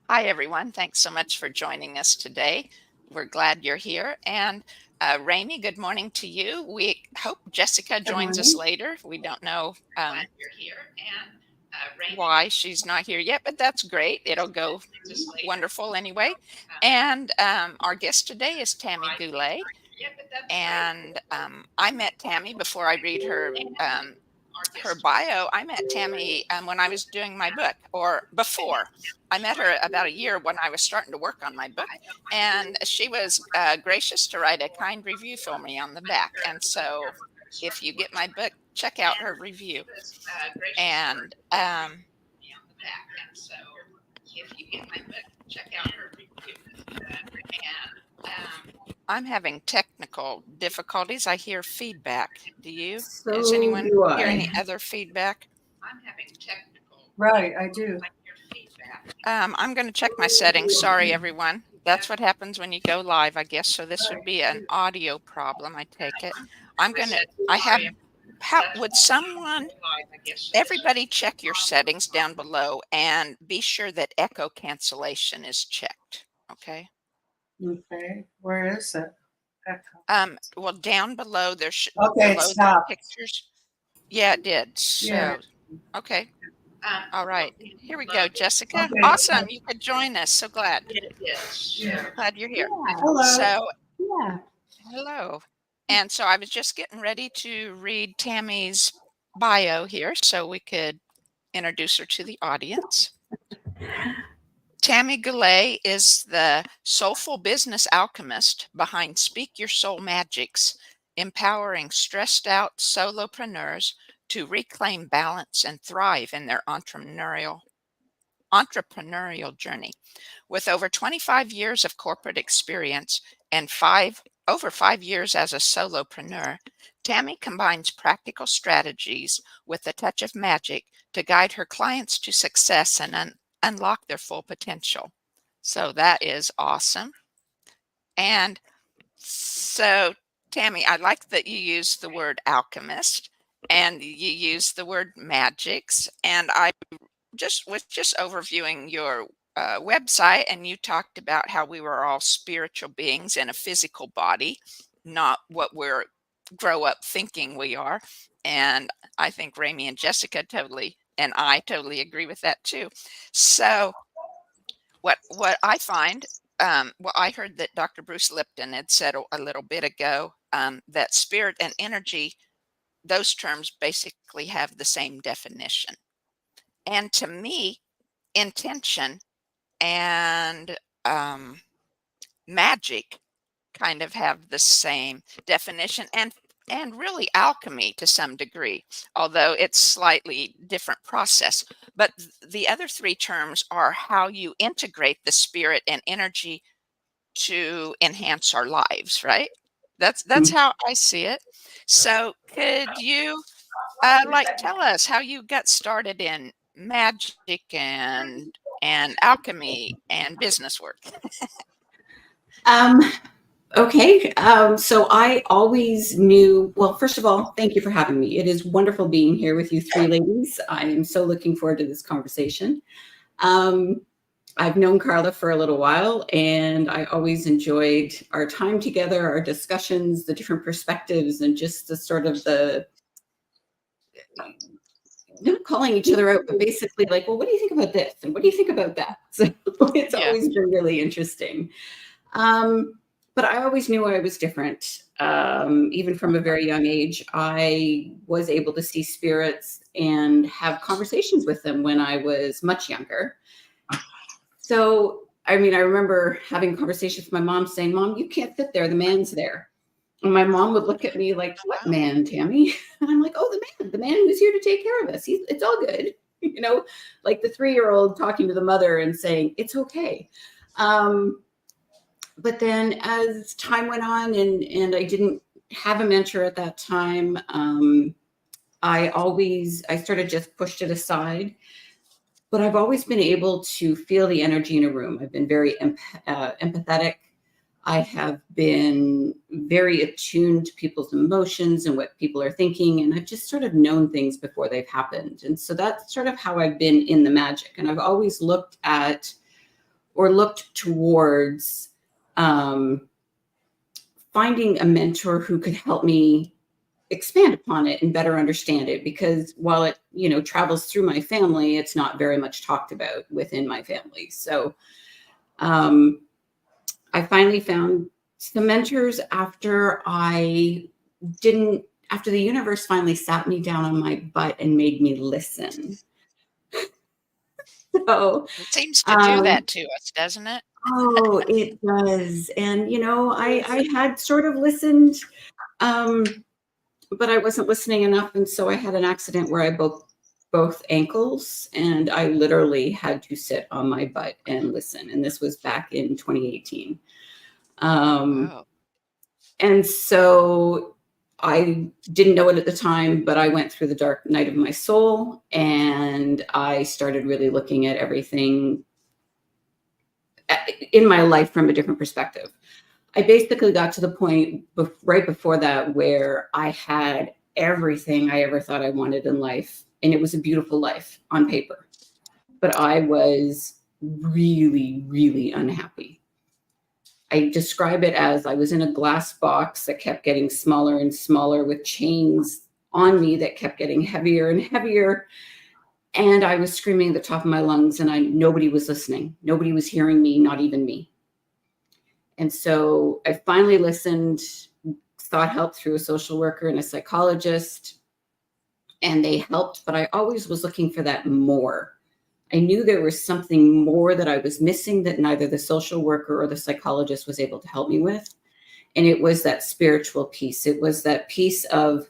Hi, everyone. Thanks so much for joining us today. We're glad you're here. And Ramie, good morning to you. We hope Jessica Good joins us morning. later. We don't know why she's not here yet, but that's great. It'll go wonderful anyway. And our guest today is Tami Goulet. And I met Tami before I read her bio. I met Tami when I was doing my book, or before. I met her about a year when I was starting to work on my book, and she was gracious to write a kind review for me on the back. And so, if you get my book, check out her review. And I'm having technical difficulties. I hear feedback. Do you? Does So anyone do hear I. any other feedback? Right, I do. I'm going to check my settings. Sorry, everyone. That's what happens when you go live, I guess. So this would be an audio problem, I take it. I have, would someone, everybody check your settings down below and be sure that echo cancellation is checked. Okay. Okay, where is it? Well, down below, Okay, it below the stopped. pictures. Yeah, it did. Yeah. So, okay. All right. Here we go, Jessica. Okay. Awesome. You could join us. So glad. Yeah. Glad you're here. Hello. So, Yeah. hello. And so I was just getting ready to read Tami's bio here so we could introduce her to the audience. Tami Goulet is the soulful business alchemist behind Speak Your Soul Magicks, empowering stressed out solopreneurs to reclaim balance and thrive in their entrepreneurial journey. With over 25 years of corporate experience and over 5 years as a solopreneur, Tami combines practical strategies with a touch of magic to guide her clients to success and unlock their full potential. So that is awesome. And so, Tami, I like that you use the word alchemist and you use the word magics. And I just overviewing your website, and you talked about how we were all spiritual beings in a physical body, not what we're grow up thinking we are. And I think Ramie and Jessica I totally agree with that too. So what I find, well, I heard that Dr. Bruce Lipton had said a little bit ago that spirit and energy, those terms basically have the same definition. And to me, intention and magic kind of have the same definition, and really alchemy to some degree, although it's slightly different process. But the other three terms are how you integrate the spirit and energy to enhance our lives, right? That's how I see it. So could you tell us how you got started in magic and alchemy and business work? Um, okay. So I always knew, well, first of all, thank you for having me. It is wonderful being here with you three ladies. I am so looking forward to this conversation. I've known Carla for a little while, and I always enjoyed our time together, our discussions, the different perspectives, and just the sort of not calling each other out, but basically like, well, what do you think about this? And what do you think about that? So it's Yeah. always been really interesting. But I always knew I was different. Even from a very young age, I was able to see spirits and have conversations with them when I was much younger. So, I mean, I remember having conversations with my mom saying, Mom, you can't sit there. The man's there. And my mom would look at me like, what man, Tami? And I'm like, oh, the man who's here to take care of us. It's all good. You know, like the 3-year-old talking to the mother and saying, it's okay. But then as time went on and I didn't have a mentor at that time, I sort of just pushed it aside. But I've always been able to feel the energy in a room. I've been very empathetic. I have been very attuned to people's emotions and what people are thinking. And I've just sort of known things before they've happened. And so that's sort of how I've been in the magic. And I've always looked at or looked towards finding a mentor who could help me expand upon it and better understand it, because while it, you know, travels through my family, it's not very much talked about within my family. So I finally found some mentors after the universe finally sat me down on my butt and made me listen. So It seems to do that to us, doesn't it? oh, it does. And, you know, I had sort of listened, but I wasn't listening enough. And so I had an accident where I broke both ankles, and I literally had to sit on my butt and listen. And this was back in 2018. And so I didn't know it at the time, but I went through the dark night of my soul, and I started really looking at everything in my life from a different perspective. I basically got to the point right before that where I had everything I ever thought I wanted in life. And it was a beautiful life on paper. But I was really, really unhappy. I describe it as I was in a glass box that kept getting smaller and smaller, with chains on me that kept getting heavier and heavier. And I was screaming at the top of my lungs, and nobody was listening. Nobody was hearing me, not even me. And so I finally listened, sought help through a social worker and a psychologist, and they helped, but I always was looking for that more. I knew there was something more that I was missing that neither the social worker or the psychologist was able to help me with. And it was that spiritual piece. It was that piece of,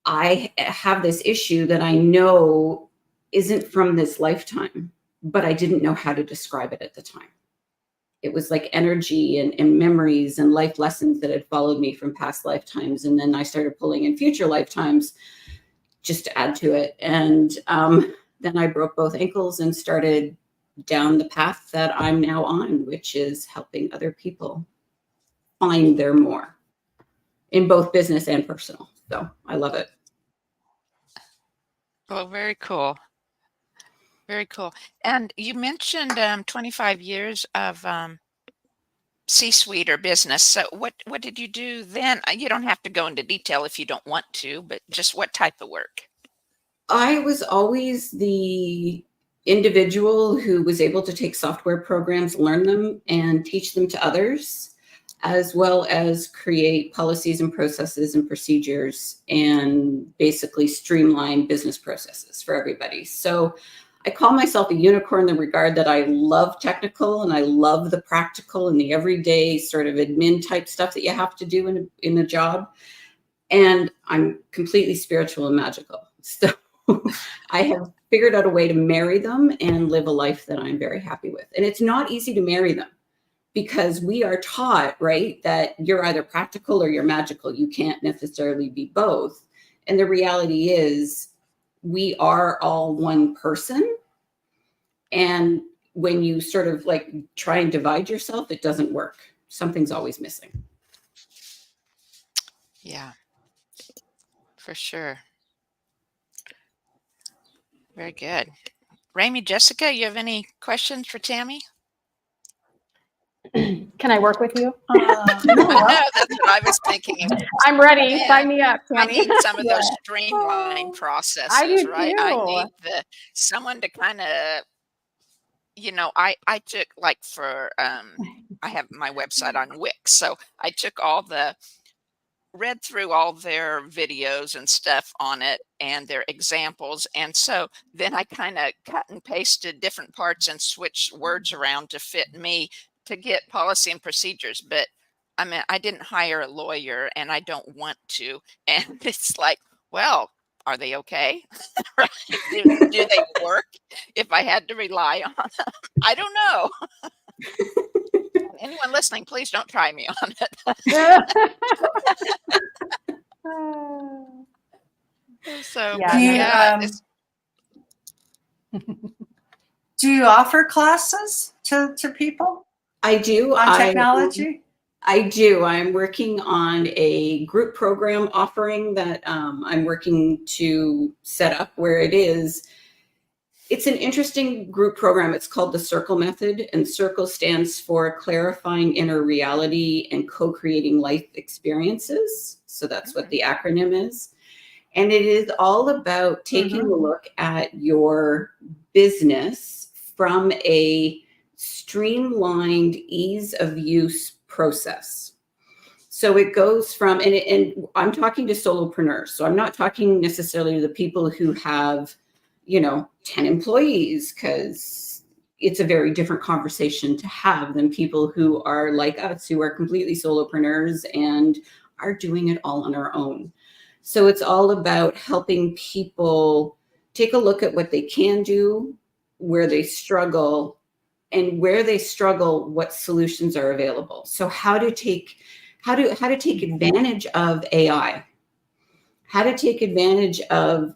I have this issue that I know isn't from this lifetime, but I didn't know how to describe it at the time. It was like energy and memories and life lessons that had followed me from past lifetimes. And then I started pulling in future lifetimes just to add to it. And then I broke both ankles and started down the path that I'm now on, which is helping other people find their more in both business and personal. So I love it. Well, very cool. Very cool. And you mentioned 25 years of C-suite or business. So what did you do then? You don't have to go into detail if you don't want to, but just what type of work? I was always the individual who was able to take software programs, learn them, and teach them to others, as well as create policies and processes and procedures and basically streamline business processes for everybody. So I call myself a unicorn in the regard that I love technical and I love the practical and the everyday sort of admin type stuff that you have to do in a job. And I'm completely spiritual and magical. So I have figured out a way to marry them and live a life that I'm very happy with. And it's not easy to marry them because we are taught, right, that you're either practical or you're magical. You can't necessarily be both. And the reality is we are all one person. And when you sort of like try and divide yourself, it doesn't work. Something's always missing. Yeah, for sure. Very good. Ramie, Jessica, you have any questions for Tami? Can I work with you? No, that's what I was thinking. I'm ready. Man, Sign me up, I Tami. need some of those streamlined processes, I do right? too. I need someone to kind of, you know, I took like for I have my website on Wix, so I took read through all their videos and stuff on it and their examples. And so then I kind of cut and pasted different parts and switched words around to fit me to get policy and procedures. But I mean, I didn't hire a lawyer and I don't want to. And it's like, well, are they okay? Right? Do they work if I had to rely on them? I don't know. Anyone listening, please don't try me on it. So, do you offer classes to people? I do. On technology? I do. I'm working on a group program offering that I'm working to set up where it is It's an interesting group program. It's called the Circle Method, and Circle stands for Clarifying Inner Reality and Co-Creating Life Experiences. So that's what the acronym is. And it is all about taking a look at your business from a streamlined ease of use process. So it goes from, and I'm talking to solopreneurs. So I'm not talking necessarily to the people who have, 10 employees, because it's a very different conversation to have than people who are like us, who are completely solopreneurs and are doing it all on our own. So it's all about helping people take a look at what they can do, where they struggle, and where they struggle, what solutions are available. So how to take advantage of AI, how to take advantage of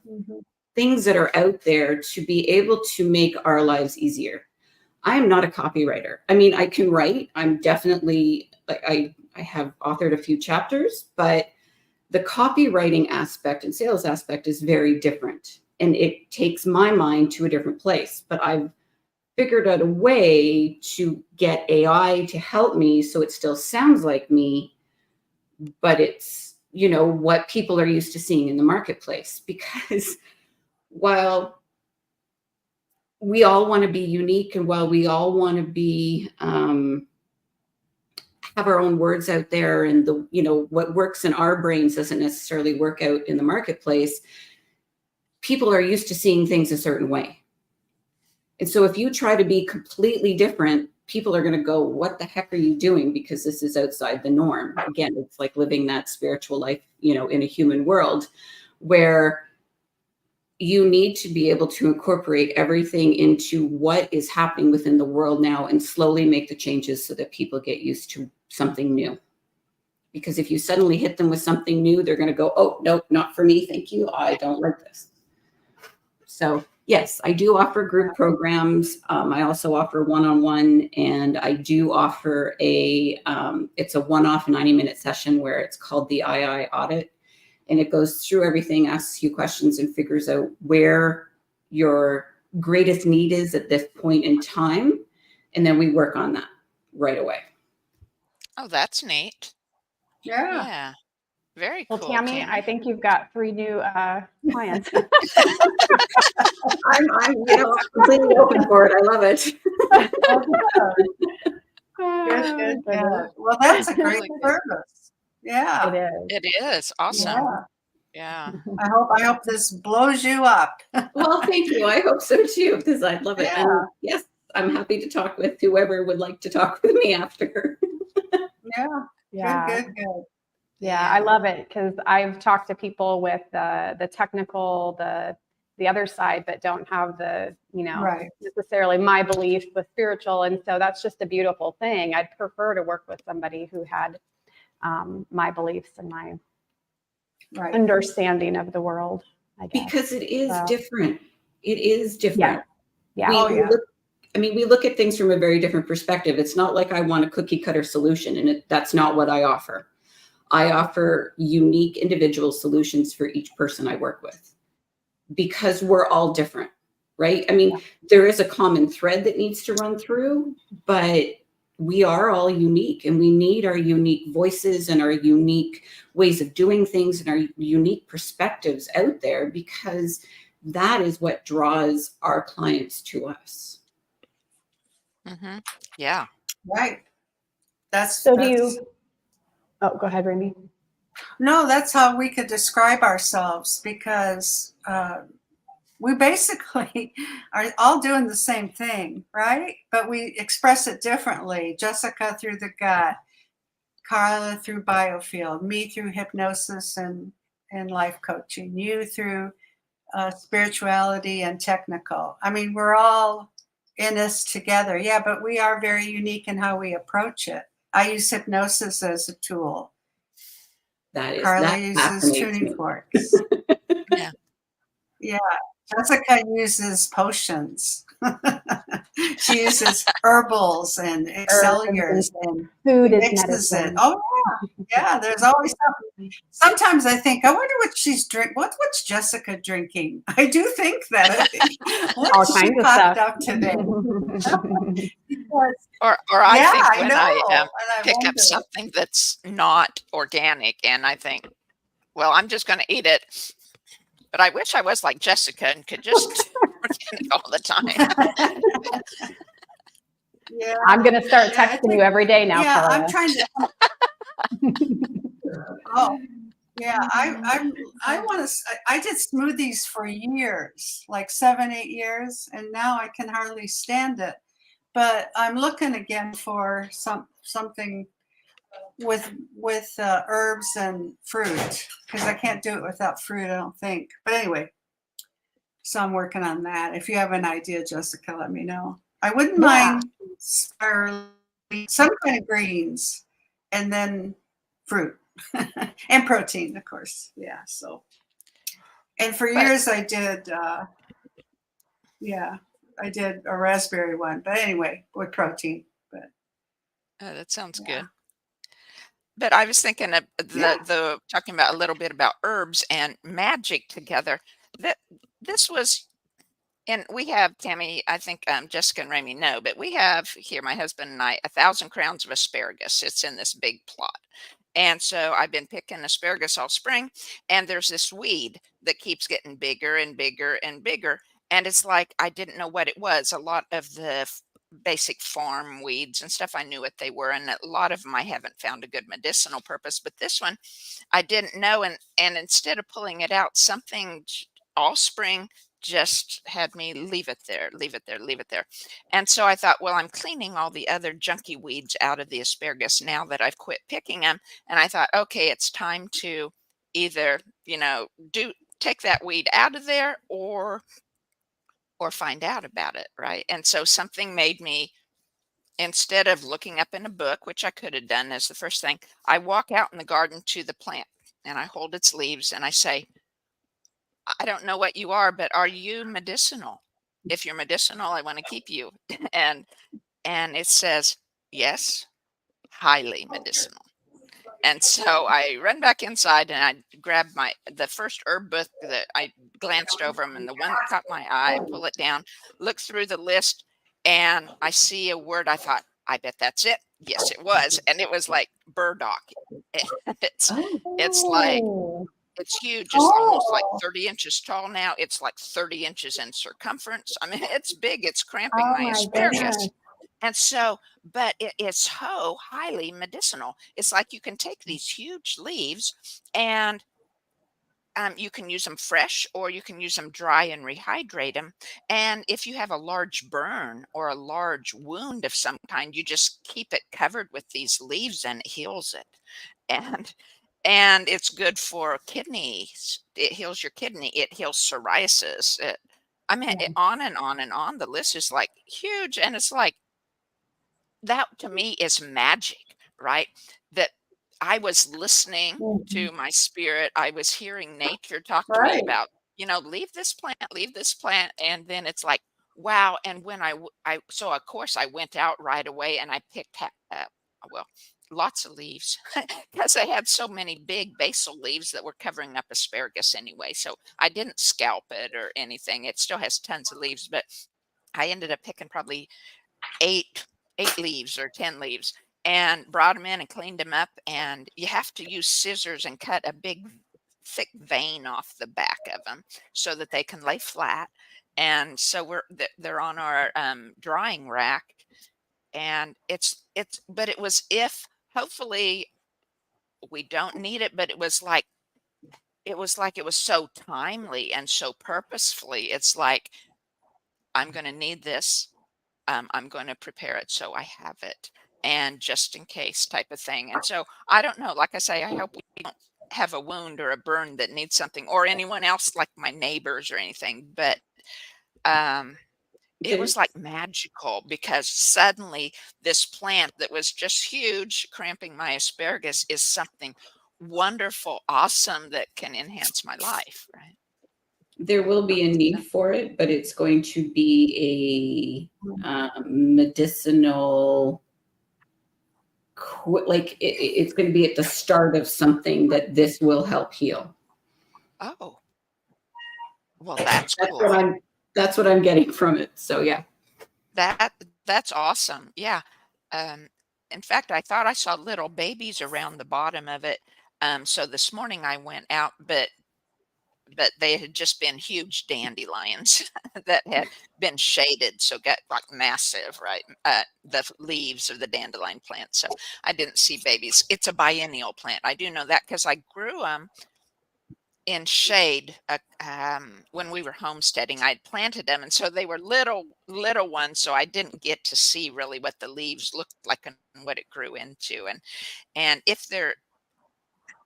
things that are out there to be able to make our lives easier. I am not a copywriter. I mean, I can write. I'm definitely, I have authored a few chapters, but the copywriting aspect and sales aspect is very different. And it takes my mind to a different place. But I've figured out a way to get AI to help me so it still sounds like me, but it's, what people are used to seeing in the marketplace. Because while we all want to be unique, and while we all want to be have our own words out there, and what works in our brains doesn't necessarily work out in the marketplace, people are used to seeing things a certain way. And so if you try to be completely different, people are going to go, what the heck are you doing? Because this is outside the norm. Again, it's like living that spiritual life, in a human world, where you need to be able to incorporate everything into what is happening within the world now and slowly make the changes so that people get used to something new. Because if you suddenly hit them with something new, they're going to go, oh, nope, not for me. Thank you. I don't like this. So yes, I do offer group programs. I also offer one-on-one, and I do offer it's a one-off 90-minute session where it's called the II audit. And it goes through everything, asks you questions, and figures out where your greatest need is at this point in time. And then we work on that right away. Oh, that's neat. Yeah. Yeah. Very Well, cool. Tami, I think you've got 3 new clients. I'm completely open for it. I love it. Good. Well, that's a great Really good. service. Yeah. It is. It is awesome. Yeah. Yeah. I hope this blows you up. Well, thank you. I hope so too, because I love it. Yeah. And yes, I'm happy to talk with whoever would like to talk with me after. Yeah. Good. Yeah, I love it, because I've talked to people with the technical, the other side, but don't have the, Right. necessarily my beliefs, the spiritual. And so that's just a beautiful thing. I'd prefer to work with somebody who had my beliefs and my understanding of the world, I guess. Because it is different. It is different. Yeah. We look at things from a very different perspective. It's not like I want a cookie cutter solution, and that's not what I offer. I offer unique individual solutions for each person I work with, because we're all different, right? I mean, there is a common thread that needs to run through, but we are all unique, and we need our unique voices and our unique ways of doing things and our unique perspectives out there, because that is what draws our clients to us. Mm-hmm. Yeah. Right. Oh, go ahead, Ramie. No, that's how we could describe ourselves, because we basically are all doing the same thing, right? But we express it differently. Jessica through the gut, Carla through biofield, me through hypnosis and life coaching, you through spirituality and technical. I mean, we're all in this together. Yeah, but we are very unique in how we approach it. I use hypnosis as a tool. Carla uses tuning forks. Yeah. Jessica uses potions. She uses herbals and excelliars and food is mixes medicine. it. Oh Yeah, there's always something. Sometimes I think, I wonder what she's what's Jessica drinking? I do think that. I think, what All is she kinds of popped stuff. up today? Because, Or I yeah, think I when know. I And I pick up wonder. something that's not organic, and I think, well, I'm just going to eat it. But I wish I was like Jessica and could just organic all the time. Yeah. I'm going to start Yeah, texting you every day now, yeah, Carla. I'm trying to. Oh, yeah. I want to. I did smoothies for years, like 7, 8 years, and now I can hardly stand it. But I'm looking again for something with herbs and fruit, because I can't do it without fruit, I don't think. But anyway, so I'm working on that. If you have an idea, Jessica, let me know. I wouldn't mind spirally, some kind of greens, and then fruit and protein, of course. Yeah. So, and for But years I did, yeah, I did a raspberry one. But anyway, with protein. But that sounds yeah, good. But I was thinking of yeah. the talking about a little bit about herbs and magic together. That this was, and we have Tammy. I think Jessica and Ramie know, but we have here, my husband and I, 1,000 crowns of asparagus. It's in this big plot, and so I've been picking asparagus all spring. And there's this weed that keeps getting bigger and bigger and bigger, and it's like I didn't know what it was. A lot of the basic farm weeds and stuff, I knew what they were, and a lot of them I haven't found a good medicinal purpose, but this one I didn't know. And instead of pulling it out, something all spring just had me leave it there, leave it there, leave it there. And so I thought, well, I'm cleaning all the other junky weeds out of the asparagus now that I've quit picking them. And I thought, okay, it's time to either, take that weed out of there or find out about it, right? And so something made me, instead of looking up in a book, which I could have done as the first thing, I walk out in the garden to the plant and I hold its leaves and I say, I don't know what you are, but are you medicinal? If you're medicinal, I want to keep you. And it says, yes, highly medicinal. And so I run back inside and I grab the first herb book that I glanced over them, and the one that caught my eye, I pull it down, look through the list, and I see a word. I thought, I bet that's it. Yes, it was. And it was like burdock. And it's like, Oh, it's huge. It's almost like 30 inches tall now. It's like 30 inches in circumference. I mean, it's big. It's cramping oh my my asparagus. goodness. And so, but it's so highly medicinal. It's like you can take these huge leaves and you can use them fresh or you can use them dry and rehydrate them. And if you have a large burn or a large wound of some kind, you just keep it covered with these leaves and it heals it. And it's good for kidneys. It heals your kidney. It heals psoriasis. On and on and on. The list is like huge. And it's like, that to me is magic, right? That I was listening Mhm. to my spirit. I was hearing nature talk to me Right. about, leave this plant. And then it's like, wow. And when so of course I went out right away and I picked, well, lots of leaves because I had so many big basal leaves that were covering up asparagus anyway. So I didn't scalp it or anything. It still has tons of leaves, but I ended up picking probably eight 8 leaves or 10 leaves and brought them in and cleaned them up. And you have to use scissors and cut a big thick vein off the back of them so that they can lay flat. And so they're on our drying rack. And but it was, if hopefully we don't need it, but it was like it was so timely and so purposefully. It's like, I'm going to need this. I'm going to prepare it so I have it, and just in case type of thing. And so I don't know. Like I say, I hope we don't have a wound or a burn that needs something, or anyone else, like my neighbors or anything. But it was like magical, because suddenly this plant that was just huge, cramping my asparagus, is something wonderful, awesome that can enhance my life. Right. There will be a need for it, but it's going to be a medicinal it's going to be at the start of something that this will help heal. Oh, well, that's That's cool. what I'm getting from it. So yeah. That's awesome. Yeah. Um, in fact, I thought I saw little babies around the bottom of it. So this morning I went out, but they had just been huge dandelions that had been shaded, so got like massive, right? The leaves of the dandelion plant. So I didn't see babies. It's a biennial plant. I do know that because I grew them in shade when we were homesteading. I'd planted them, and so they were little ones. So I didn't get to see really what the leaves looked like and what it grew into. And if they're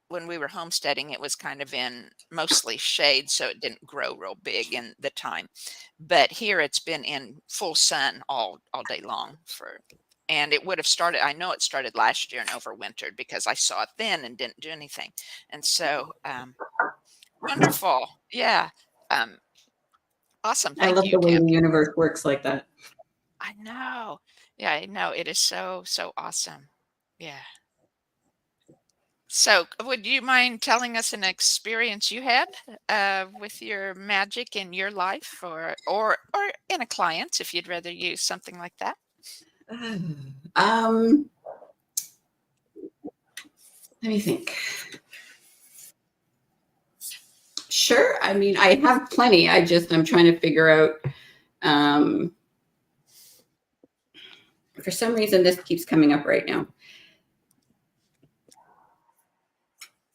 when we were homesteading, it was kind of in mostly shade, so it didn't grow real big in the time. But here it's been in full sun all day long and it would have started, I know it started last year and overwintered because I saw it then and didn't do anything. And so wonderful. Yeah. Awesome. I Thank love you, the way the Tammy. universe works like that. I know. Yeah, I know. It is so awesome. Yeah. So, would you mind telling us an experience you had with your magic in your life, or in a client, if you'd rather use something like that? Let me think. Sure. I mean, I have plenty. I'm trying to figure out. For some reason, this keeps coming up right now.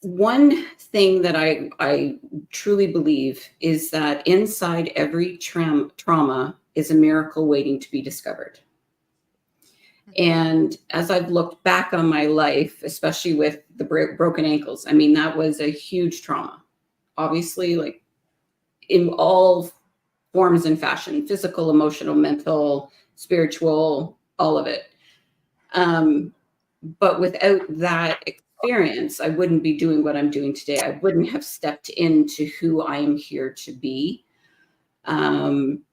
One thing that I truly believe is that inside every trauma is a miracle waiting to be discovered. And as I've looked back on my life, especially with the broken ankles, I mean, that was a huge trauma. Obviously, like in all forms and fashion, physical, emotional, mental, spiritual, all of it. But without that experience, I wouldn't be doing what I'm doing today. I wouldn't have stepped into who I am here to be. And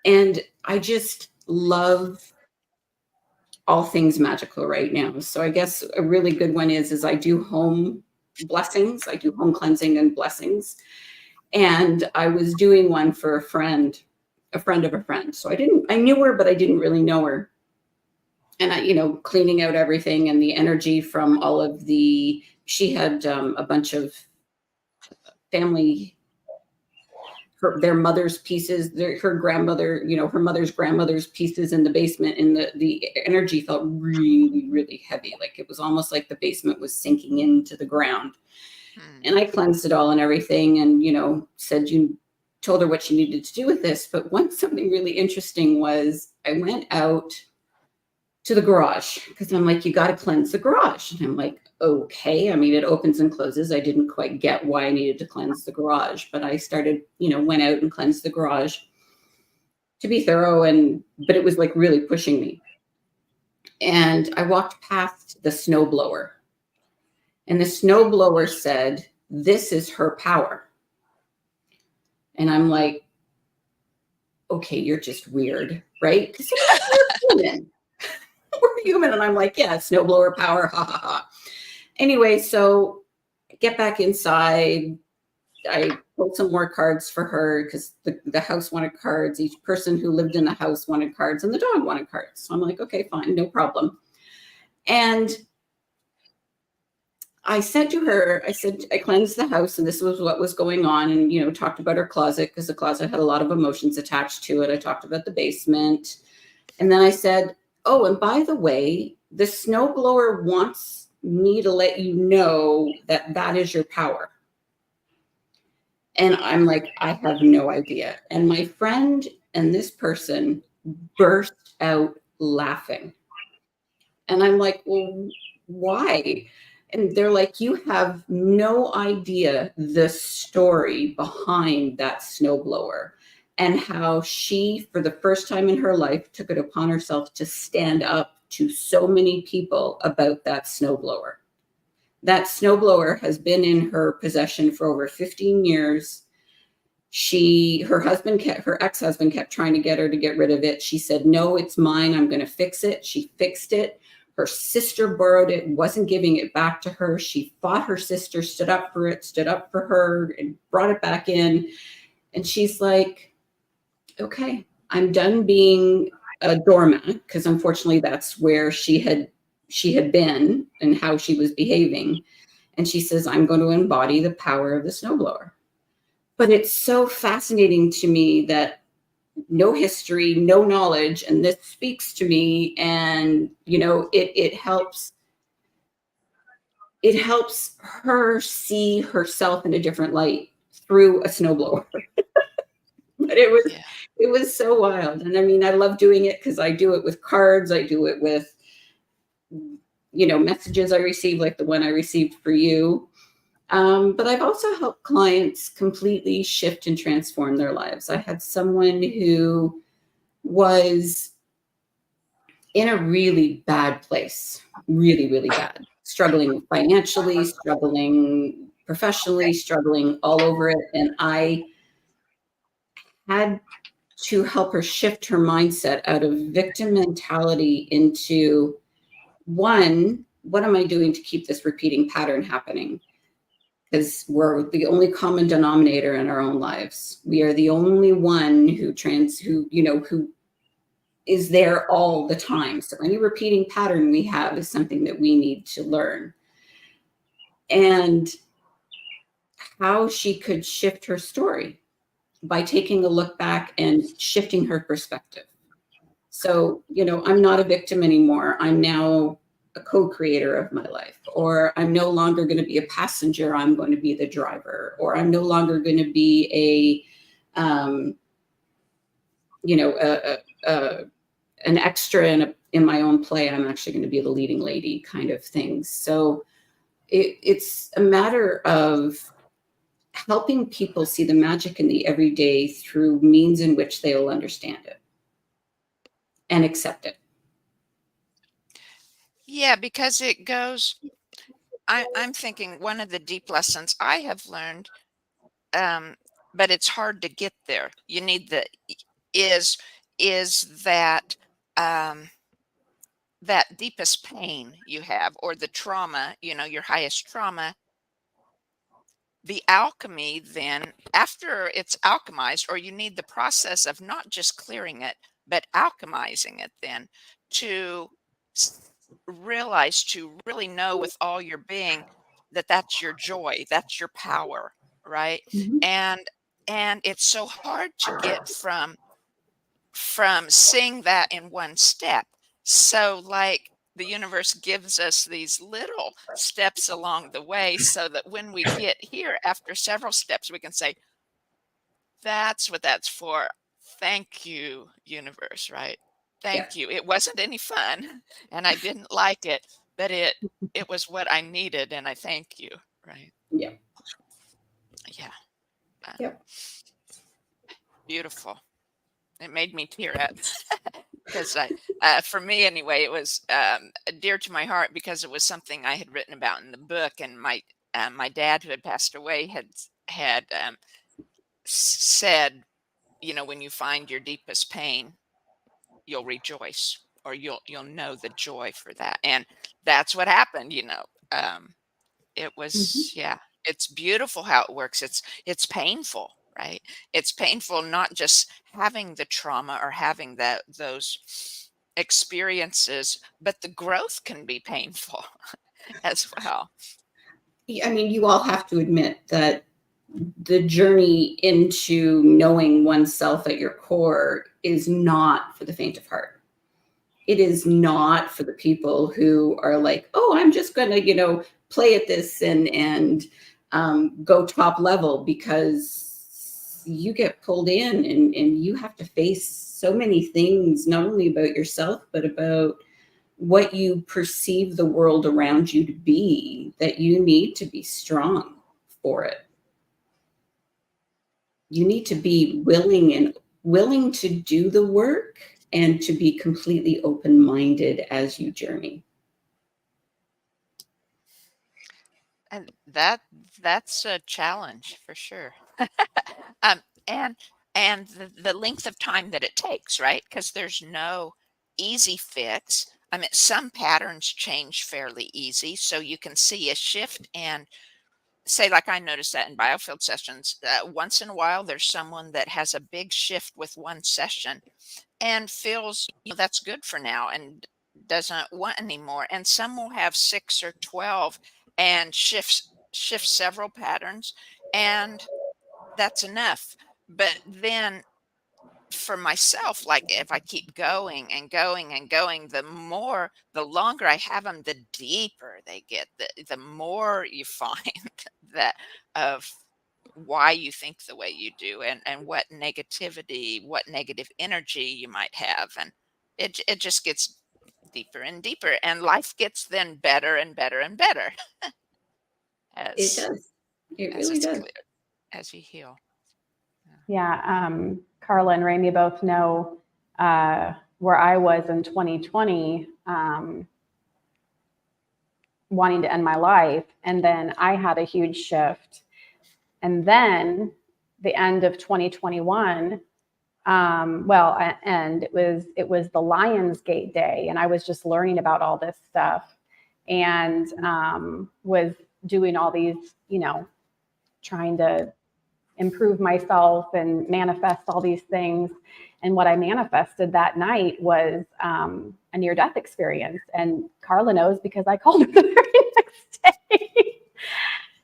I just love all things magical right now. So I guess a really good one is I do home blessings. I do home cleansing and blessings. And I was doing one for a friend of a friend. So I knew her, but I didn't really know her. And cleaning out everything and the energy from all of she had a bunch of family, their mother's pieces, her grandmother, her mother's grandmother's pieces in the basement, and the energy felt really, really heavy. Like it was almost like the basement was sinking into the ground. And I cleansed it all and everything, and, said, you told her what she needed to do with this. But something really interesting was I went out to the garage because I'm like, you got to cleanse the garage. And I'm like, okay. I mean, it opens and closes. I didn't quite get why I needed to cleanse the garage, but I started, went out and cleansed the garage to be thorough. But it was like really pushing me. And I walked past the snowblower, and the snowblower said, this is her power. And I'm like, okay, you're just weird, right? Because we're human. We're human. And I'm like, yeah, snowblower power, ha, ha, ha. Anyway, so I get back inside. I pulled some more cards for her because the house wanted cards. Each person who lived in the house wanted cards, and the dog wanted cards. So I'm like, okay, fine, no problem. And I said to her, I cleansed the house, and this was what was going on, and, talked about her closet because the closet had a lot of emotions attached to it. I talked about the basement. And then I said, oh, and by the way, the snowblower wants me to let you know that is your power. And I'm like, I have no idea. And my friend and this person burst out laughing. And I'm like, well, why? And they're like, you have no idea the story behind that snowblower and how she, for the first time in her life, took it upon herself to stand up to so many people about that snowblower. That snowblower has been in her possession for over 15 years. Her ex-husband kept trying to get her to get rid of it. She said, no, it's mine. I'm going to fix it. She fixed it. Her sister borrowed it, wasn't giving it back to her. She fought her sister, stood up for it, stood up for her, and brought it back in. And she's like, okay, I'm done being a doormat, because unfortunately that's where she had been and how she was behaving. And she says, I'm going to embody the power of the snowblower. But it's so fascinating to me that no history, no knowledge, and this speaks to me. And, you know, it helps her see herself in a different light through a snowblower. But it was so wild. And I mean, I love doing it because I do it with cards. I do it with, you know, messages I receive, like the one I received for you. But I've also helped clients completely shift and transform their lives. I had someone who was in a really bad place, really, really bad, struggling financially, struggling professionally, struggling all over it. And I had to help her shift her mindset out of victim mentality into, one, what am I doing to keep this repeating pattern happening? Because we're the only common denominator in our own lives. We are the only one who is there all the time. So any repeating pattern we have is something that we need to learn. And how she could shift her story by taking a look back and shifting her perspective. So, you know, I'm not a victim anymore. I'm now a co-creator of my life. Or I'm no longer going to be a passenger. I'm going to be the driver. Or I'm no longer going to be an extra in my own play. I'm actually going to be the leading lady kind of thing. So it's a matter of helping people see the magic in the everyday through means in which they will understand it and accept it. Yeah, because it goes, I'm thinking one of the deep lessons I have learned, but it's hard to get there. You need is that, that deepest pain you have, or the trauma, you know, your highest trauma. The alchemy, then, after it's alchemized, or you need the process of not just clearing it, but alchemizing it, then to realize, to really know with all your being that that's your joy, that's your power, right? Mm-hmm. And it's so hard to get from seeing that in one step. So, like, the universe gives us these little steps along the way so that when we get here after several steps, we can say, that's what that's for. Thank you, universe, right? Yeah. Thank you. It wasn't any fun and I didn't like it, but it was what I needed, and I thank you, right? Yeah. Yeah. Yep. Beautiful. It made me tear up. Because for me anyway, it was dear to my heart because it was something I had written about in the book, and my dad, who had passed away, had said, you know, when you find your deepest pain, you'll rejoice, or you'll know the joy for that, and that's what happened. You know, it Mm-hmm. was, yeah. It's beautiful how it works. It's painful, right? It's painful not just having the trauma or having those experiences, but the growth can be painful as well. I mean, you all have to admit that the journey into knowing oneself at your core is not for the faint of heart. It is not for the people who are like, oh, I'm just going to, you know, play at this and go top level, because you get pulled in and you have to face so many things, not only about yourself, but about what you perceive the world around you to be, that you need to be strong for it. You need to be willing to do the work and to be completely open-minded as you journey. And that's a challenge for sure. um, and the length of time that it takes, right? Because there's no easy fix. I mean, some patterns change fairly easy, so you can see a shift. And say, like I noticed that in biofield sessions, once in a while, there's someone that has a big shift with one session and feels, that's good for now and doesn't want anymore. And some will have 6 or 12 and shift several patterns, and that's enough. But then for myself, like if I keep going and going and going, the longer I have them, the deeper they get, the more you find that of why you think the way you do, and what negativity, what negative energy you might have. And it just gets deeper and deeper, and life gets then better and better and better It as does. It as really it's does. clear, as you heal. Yeah, Carla and Ramie both know where I was in 2020, wanting to end my life. And then I had a huge shift. And then the end of 2021, and it was the Lionsgate Day, and I was just learning about all this stuff, and was doing all these, trying to improve myself and manifest all these things. And what I manifested that night was a near-death experience. And Carla knows because I called her the very next day.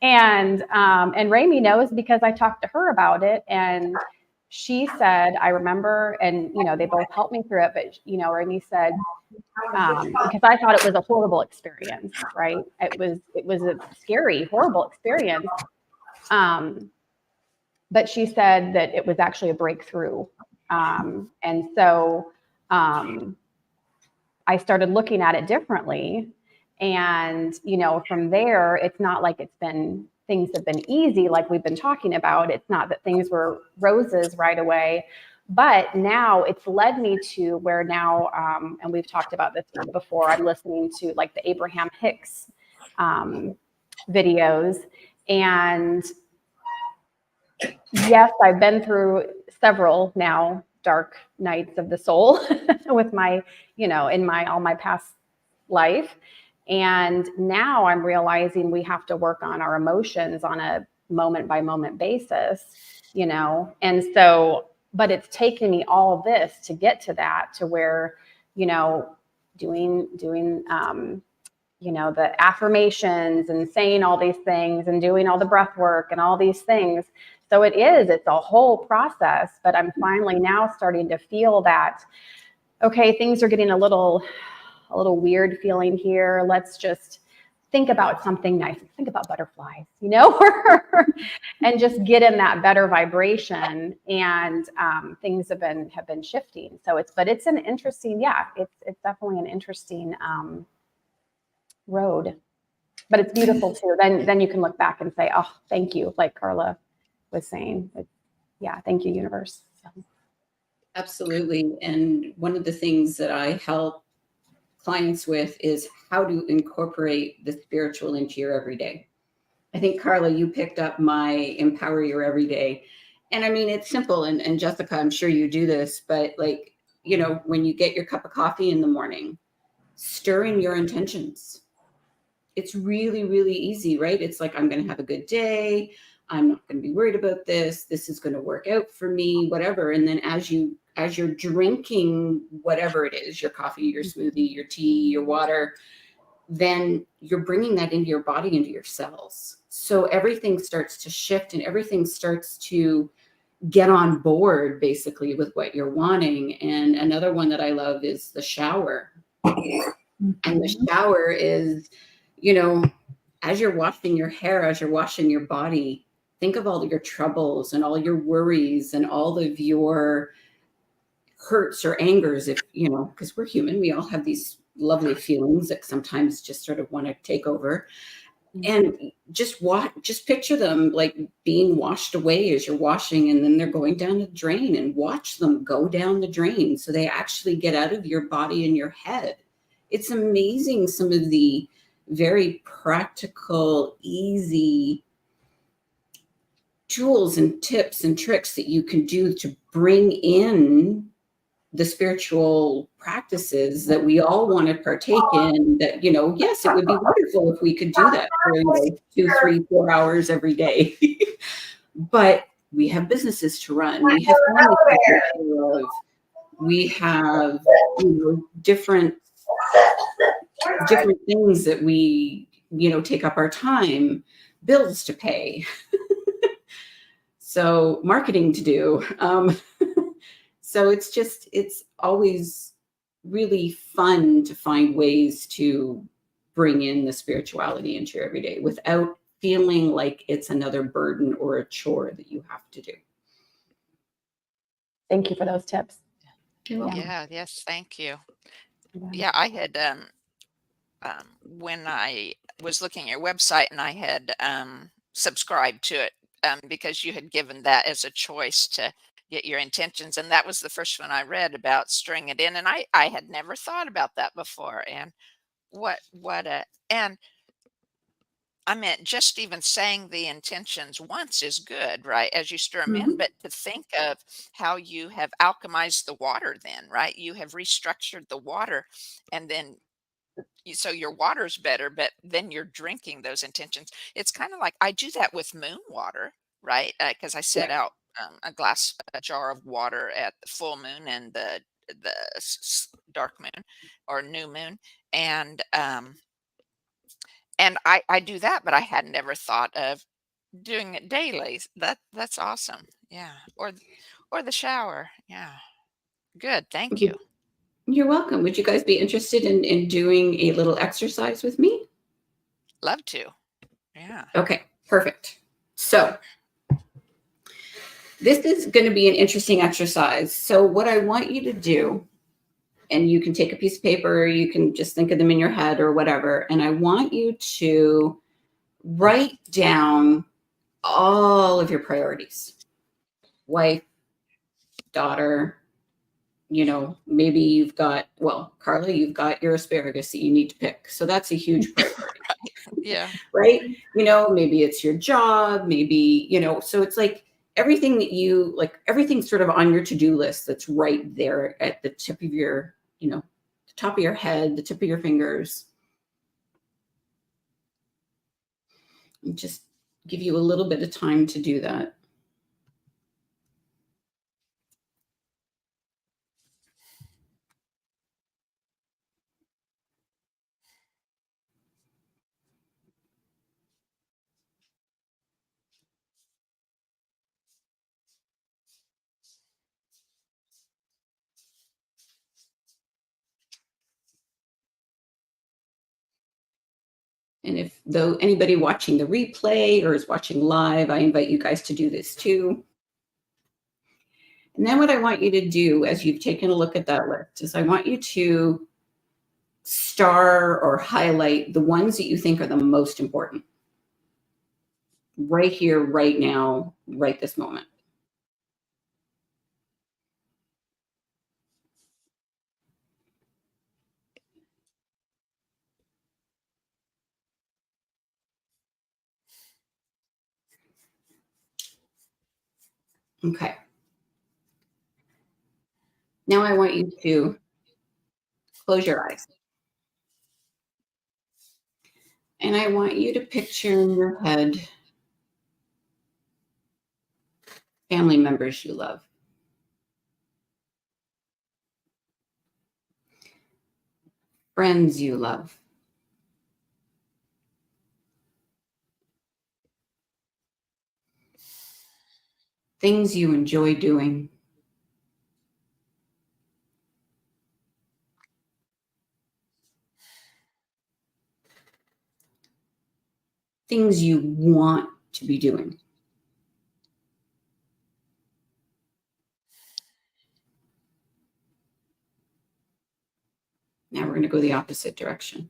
And Ramie knows because I talked to her about it. And she said, I remember, and, they both helped me through it. But, Ramie said, because I thought it was a horrible experience, right? It was a scary, horrible experience. But she said that it was actually a breakthrough. And so I started looking at it differently. And, from there, it's not like things have been easy like we've been talking about. It's not that things were roses right away. But now it's led me to where now, and we've talked about this before, I'm listening to like the Abraham Hicks videos. And yes, I've been through several now dark nights of the soul with my, in all my past life. And now I'm realizing we have to work on our emotions on a moment by moment basis, and so, but it's taken me all this to get to that, to where, doing, the affirmations and saying all these things and doing all the breath work and all these things. So it's a whole process, but I'm finally now starting to feel that, okay, things are getting a little weird feeling here. Let's just think about something nice. Think about butterflies, and just get in that better vibration. And things have been shifting. So it's an interesting, it's definitely an interesting road, but it's beautiful too. Then you can look back and say, oh, thank you. Like Carla was saying, thank you, universe. So. Absolutely. And one of the things that I help clients with is how to incorporate the spiritual into your everyday. I think, Carla, you picked up my empower your everyday. And I mean, it's simple. And Jessica, I'm sure you do this, but like, when you get your cup of coffee in the morning, stir in your intentions. It's really, really easy, right? It's like, I'm going to have a good day. I'm not going to be worried about this. This is going to work out for me, whatever. And then as you're drinking whatever it is, your coffee, your smoothie, your tea, your water, then you're bringing that into your body, into your cells. So everything starts to shift and everything starts to get on board basically with what you're wanting. And another one that I love is the shower. And the shower is, as you're washing your hair, as you're washing your body, think of all of your troubles and all your worries and all of your hurts or angers, if, because we're human, we all have these lovely feelings that sometimes just sort of want to take over. And just picture them like being washed away as you're washing, and then they're going down the drain, and watch them go down the drain so they actually get out of your body and your head. It's amazing, some of the very practical, easy tools and tips and tricks that you can do to bring in the spiritual practices that we all want to partake in, that, you know, yes, it would be wonderful if we could do that for, you know, 2, 3, 4 hours every day. But we have businesses to run. We have families to take care of. We have, you know, different things that we, you know, take up our time, bills to pay. So marketing to do. So it's always really fun to find ways to bring in the spirituality into your everyday without feeling like it's another burden or a chore that you have to do. Thank you for those tips. Yeah, yes, thank you. Yeah, I had when I was looking at your website, and I had subscribed to it because you had given that as a choice to get your intentions, and that was the first one I read about string it in, and I had never thought about that before. And what a and I meant just even saying the intentions once is good, right? As you stir them in, Mhm. but to think of how you have alchemized the water, then, right? You have restructured the water, and then so your water's better, but then you're drinking those intentions. It's kind of like I do that with moon water, right? Because I set Yeah. out a jar of water at the full moon and the dark moon or new moon, and I do that, but I had never thought of doing it daily. That's awesome. Yeah, or the shower. Yeah, good. Thank you. You're welcome. Would you guys be interested in doing a little exercise with me? Love to. Yeah. Okay, perfect. So this is going to be an interesting exercise. So what I want you to do, and you can take a piece of paper, you can just think of them in your head or whatever, and I want you to write down all of your priorities. Wife, daughter, you know, maybe you've got, well, Carla, you've got your asparagus that you need to pick. So that's a huge priority. Yeah. Right? You know, maybe it's your job, maybe, you know, so it's like everything that you like, everything's sort of on your to-do list that's right there at the tip of your, you know, the top of your head, the tip of your fingers. And just give you a little bit of time to do that. And if though anybody watching the replay or is watching live, I invite you guys to do this too. And then what I want you to do as you've taken a look at that list is I want you to star or highlight the ones that you think are the most important. Right here, right now, right this moment. Okay. Now I want you to close your eyes. And I want you to picture in your head family members you love. Friends you love. Things you enjoy doing. Things you want to be doing. Now we're going to go the opposite direction.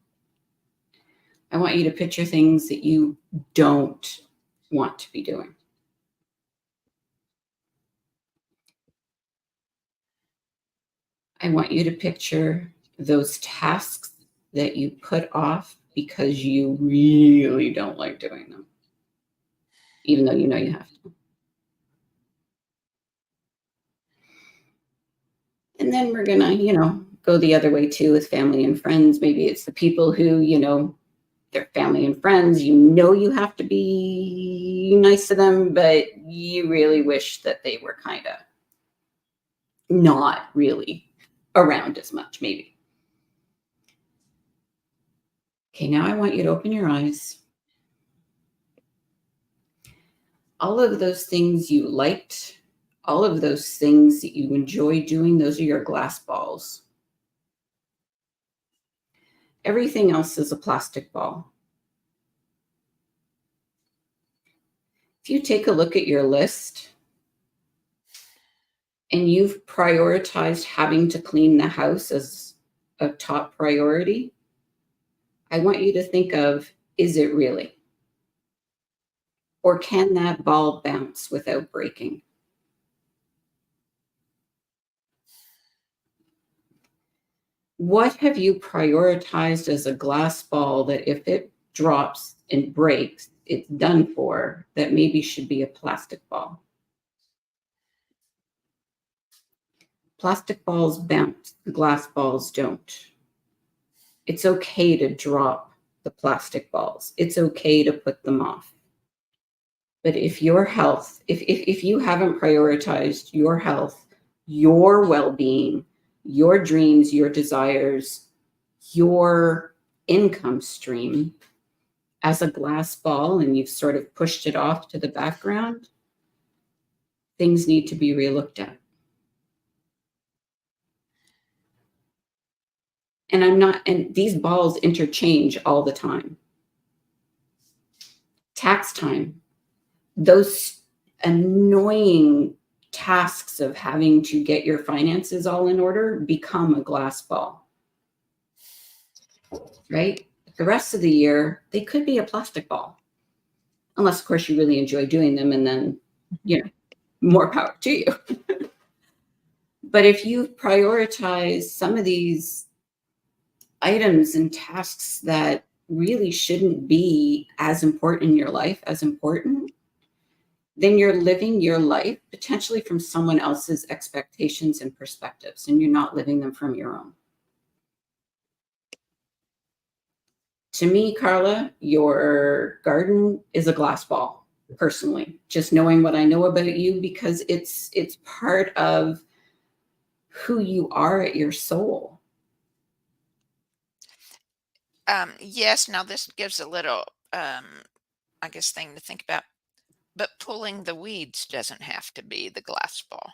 I want you to picture things that you don't want to be doing. I want you to picture those tasks that you put off because you really don't like doing them, even though you know you have to. And then we're going to, go the other way too with family and friends. Maybe it's the people who, they're family and friends. You have to be nice to them, but you really wish that they were kind of not really around as much, maybe. Okay, now I want you to open your eyes. All of those things you liked, all of those things that you enjoy doing, those are your glass balls. Everything else is a plastic ball. If you take a look at your list and you've prioritized having to clean the house as a top priority, I want you to think of, is it really? Or can that ball bounce without breaking? What have you prioritized as a glass ball that if it drops and breaks, it's done for, that maybe should be a plastic ball? Plastic balls bounce, glass balls don't. It's okay to drop the plastic balls. It's okay to put them off. But if your health, if you haven't prioritized your health, your well-being, your dreams, your desires, your income stream as a glass ball, and you've sort of pushed it off to the background, things need to be relooked at. And these balls interchange all the time. Tax time, those annoying tasks of having to get your finances all in order become a glass ball, right? The rest of the year, they could be a plastic ball, unless, of course, you really enjoy doing them, and then, more power to you. But if you prioritize some of these items and tasks that really shouldn't be as important in your life as important, then you're living your life potentially from someone else's expectations and perspectives, and you're not living them from your own. To me, Carla, your garden is a glass ball, personally, just knowing what I know about you, because it's part of who you are at your soul. Yes, now this gives a little, I guess, thing to think about. But pulling the weeds doesn't have to be the glass ball,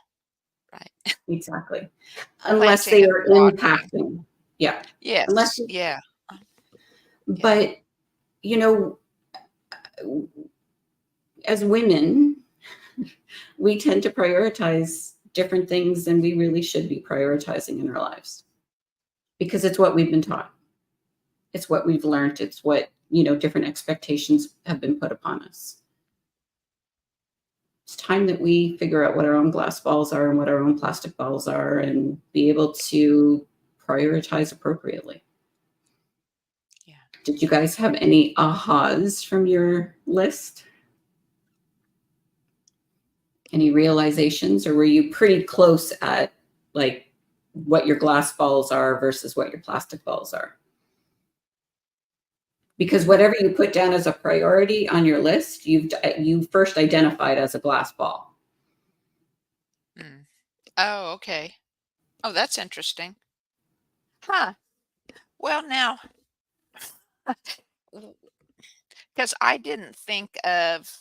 right? Exactly. Unless Planting they and are watering. impacting. Yeah. Yes, yeah, But, as women, we tend to prioritize different things than we really should be prioritizing in our lives, because it's what we've been taught. It's what we've learned. It's what, different expectations have been put upon us. It's time that we figure out what our own glass balls are and what our own plastic balls are, and be able to prioritize appropriately. yeah. Did you guys have any ahas from your list? Any realizations, or were you pretty close at like what your glass balls are versus what your plastic balls are? Because whatever you put down as a priority on your list, you first identified as a glass ball. Mm. Oh, okay. Oh, that's interesting. Huh. Well, now, because I didn't think of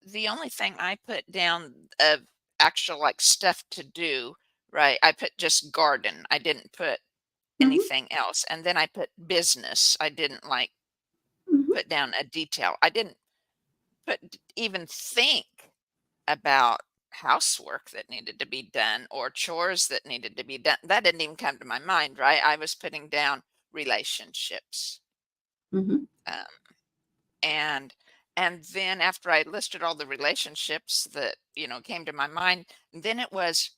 the only thing I put down of actual like stuff to do, right? I put just garden. I didn't put Mhm, anything else. And then I put business. I didn't like mhm. put down a detail. I didn't even think about housework that needed to be done or chores that needed to be done. That didn't even come to my mind, right? I was putting down relationships. Mhm. Um, and and then after I listed all the relationships that, came to my mind, then it was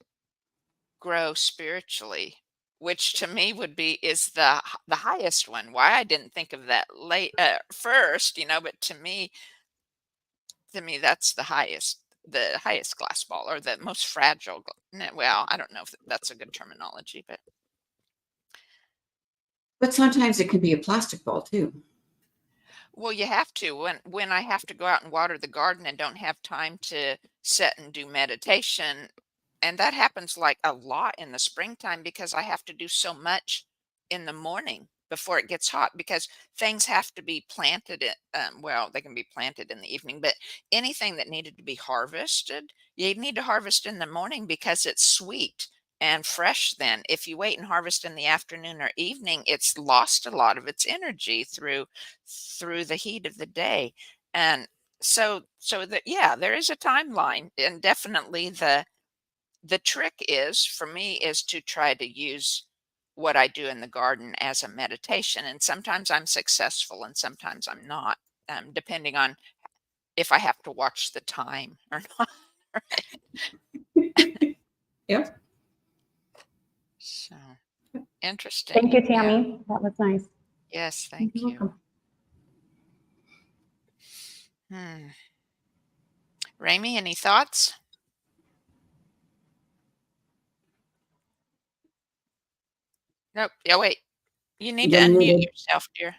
grow spiritually, which to me would be is the highest one. Why I didn't think of that late first, but to me that's the highest. the highest glass ball or the most fragile. Well, I don't know if that's a good terminology, But sometimes it can be a plastic ball too. well, you have to. When I have to go out and water the garden and don't have time to sit and do meditation, and that happens like a lot in the springtime because I have to do so much in the morning before it gets hot because things have to be planted well, they can be planted in the evening, but anything that needed to be harvested, you need to harvest in the morning because it's sweet and fresh then. If you wait and harvest in the afternoon or evening, it's lost a lot of its energy through the heat of the day. And so that, yeah, there is a timeline, and definitely the trick is for me is to try to use what I do in the garden as a meditation. And sometimes I'm successful and sometimes I'm not, depending on if I have to watch the time or not. Right? Yep. So interesting. Thank you, Yeah. Tami. That was nice. Yes, thank You're you. welcome. Ramie, any thoughts? Nope. Yeah, wait. You need to You're unmute muted. yourself, dear.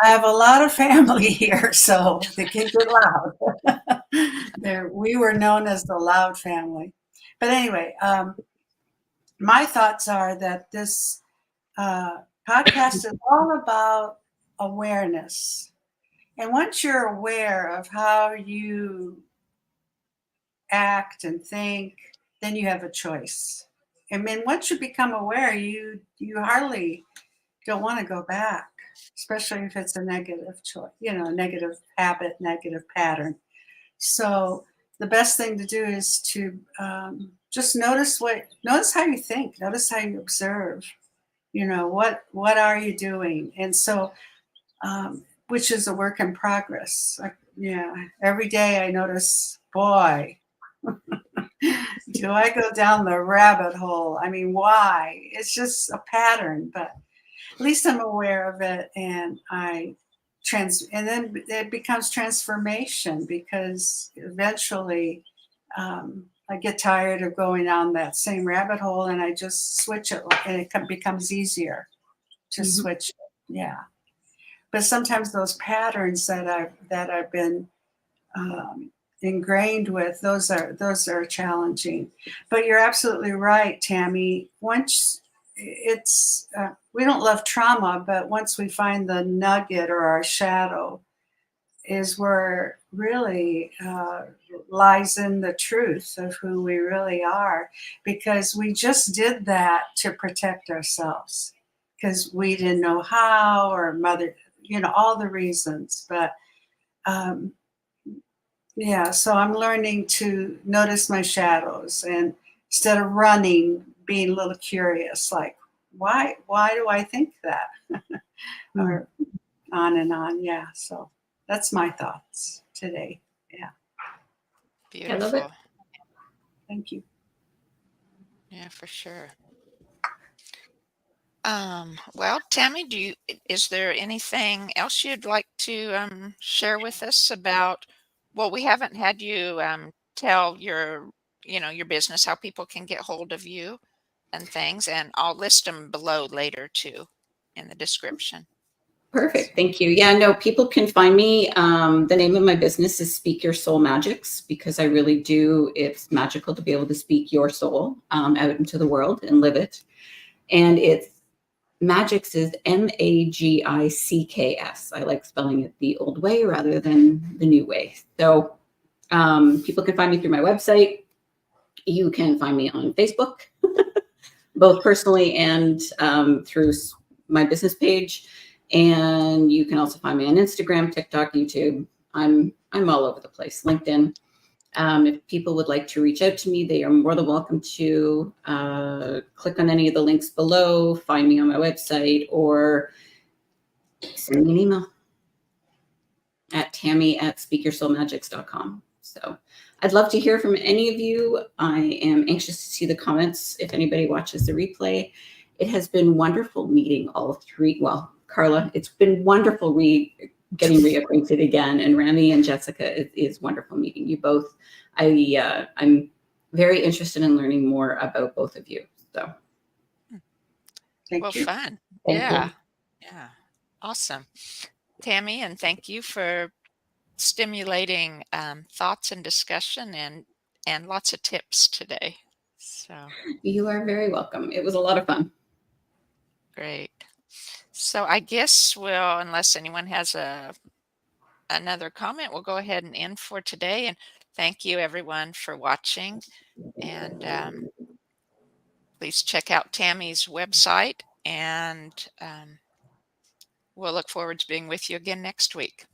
I have a lot of family here, so they can get loud. We were known as the loud family. But anyway, my thoughts are that this podcast is all about awareness. And once you're aware of how you act and think, then you have a choice. And then once you become aware, you hardly don't want to go back, especially if it's a negative choice, a negative habit, negative pattern. So the best thing to do is to just notice how you think, notice how you observe. What are you doing? And so, which is a work in progress. Every day I notice, boy, do I go down the rabbit hole? I mean, why? It's just a pattern, but at least I'm aware of it, and and then it becomes transformation because eventually I get tired of going down that same rabbit hole, and I just switch it, and it becomes easier to switch it. Yeah, but sometimes those patterns that I've been ingrained with, those are challenging. But you're absolutely right, Tami. Once it's we don't love trauma, but once we find the nugget or our shadow, is where really lies in the truth of who we really are, because we just did that to protect ourselves because we didn't know how, or mother, all the reasons. But yeah, so I'm learning to notice my shadows, and instead of running, being a little curious, like, why do I think that? Or on and on. Yeah, so that's my thoughts today. Yeah. Beautiful. I love it. Thank you. Yeah, for sure. Well, Tami, is there anything else you'd like to share with us about? Well, we haven't had you tell your business, how people can get hold of you and things, and I'll list them below later too in the description. Perfect. Thank you. Yeah, no, people can find me. The name of my business is Speak Your Soul Magicks, because I really do. It's magical to be able to speak your soul out into the world and live it. And it's Magicks is Magicks. I like spelling it the old way rather than the new way. So people can find me through my website. You can find me on Facebook, both personally and through my business page. And you can also find me on Instagram, TikTok, YouTube. I'm all over the place. LinkedIn. If people would like to reach out to me, they are more than welcome to click on any of the links below, find me on my website, or send me an email at Tami@speakyoursoulmagics.com. So I'd love to hear from any of you. I am anxious to see the comments if anybody watches the replay. It has been wonderful meeting all three. Well, Carla, it's been wonderful getting reacquainted again. And Ramie and Jessica, is wonderful meeting you both. I'm very interested in learning more about both of you. So Thank you. Fun. thank Yeah. you. Yeah. Awesome. Tami, and thank you for stimulating thoughts and discussion and lots of tips today. So You are very welcome. It was a lot of fun. great. So I guess unless anyone has another comment, we'll go ahead and end for today. And thank you everyone for watching. And please check out Tami's website, and we'll look forward to being with you again next week.